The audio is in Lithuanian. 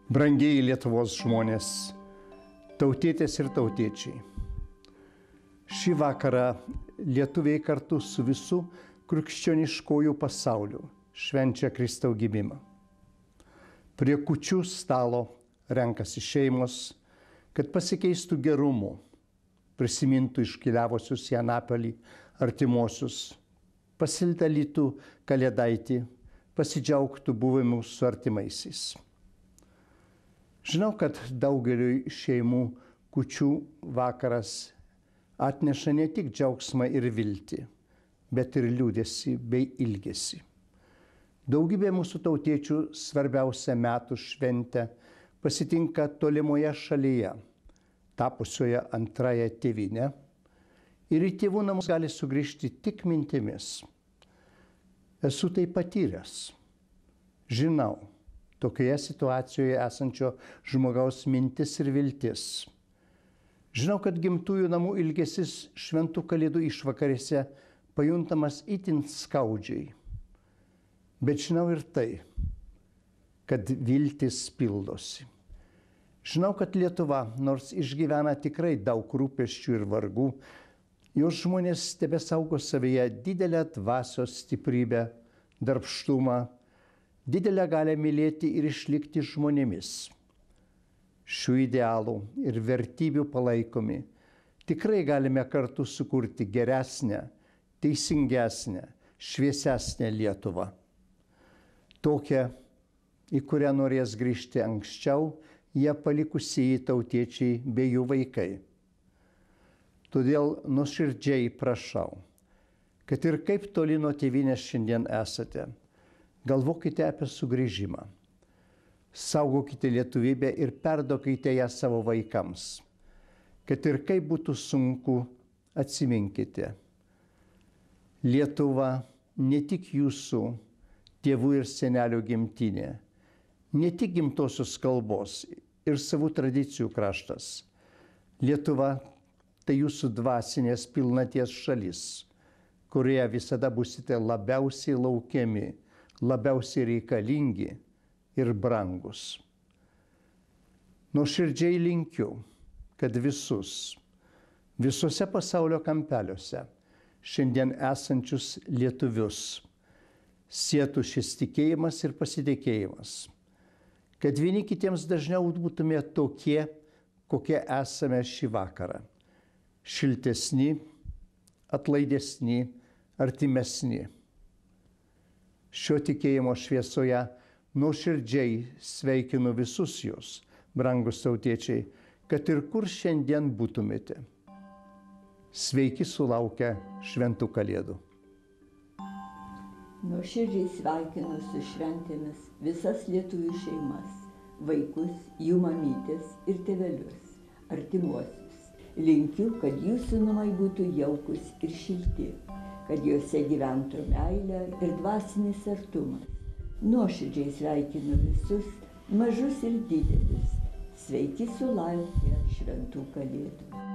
Brangieji Lietuvos žmonės, tautietės ir tautiečiai. Šį vakarą lietuviai kartu su visu krikščioniškojų pasauliu švenčia Kristaus gimimą. Prie kūčių stalo renkasi šeimos, kad pasikeistų gerumu, prisimintų iškeliavusius į Anapilį artimuosius, pasildalytų kalėdaitį, pasidžiaugtų buvimu su artimaisiais. Žinau, kad daugeliui šeimų kūčių vakaras atneša ne tik džiaugsmą ir viltį, bet ir liūdesį bei ilgesį. Daugybė mūsų tautiečių svarbiausią metų šventę pasitinka tolimoje šalyje, tapusioje antrąją tėvynę, ir į tėvų namus gali sugrįžti tik mintimis. Esu tai patyręs. Žinau tokioje situacijoje esančio žmogaus mintis ir viltis. Žinau, kad gimtųjų namų ilgesis šventų kalėdų išvakarėse pajuntamas itin skaudžiai. Bet žinau ir tai, kad viltis pildosi. Žinau, kad Lietuva, nors išgyvena tikrai daug rūpesčių ir vargų, jos žmonės tebesaugo savyje didelę dvasios stiprybę, darbštumą, didelę galę mylėti ir išlikti žmonėmis. Šių idealų ir vertybių palaikomi tikrai galime kartu sukurti geresnę, teisingesnę, šviesesnę Lietuvą. Tokią, į kurią norės grįžti anksčiau ją palikusieji tautiečiai bei jų vaikai. Todėl nuoširdžiai prašau, kad ir kaip toli nuo tėvynės šiandien esate, galvokite apie sugrįžimą. Saugokite lietuvybę ir perduokite ją savo vaikams. Kad ir kaip būtų sunku, atsiminkite. Lietuva ne tik jūsų tėvų ir senelių gimtinė, ne tik gimtosios kalbos ir savų tradicijų kraštas. Lietuva tai jūsų dvasinės pilnaties šalis, kurioje visada busite labiausiai laukiami, labiausiai reikalingi ir brangus. Nuoširdžiai linkiu, kad visose pasaulio kampeliuose šiandien esančius lietuvius sietų šis tikėjimas ir pasitikėjimas, kad vieni kitiems dažniau būtume tokie, kokie esame šį vakarą. Šiltesni, atlaidesni, artimesni. Šio tikėjimo šviesoje nuoširdžiai sveikinu visus jūs, brangus tautiečiai, kad ir kur šiandien būtumėte. Sveiki sulaukę šventų kalėdų. Nuoširdžiai sveikinu su šventėmis visas lietuvių šeimas, vaikus, jų mamytės ir tėvelius, artimuosius. Linkiu, kad jūsų namai būtų jaukus ir šilti, kad juose gyventų meilė ir dvasinis artumas. Nuoširdžiai sveikinu visus, mažus ir didelius. Sveiki sulaukę šventų kalėdų.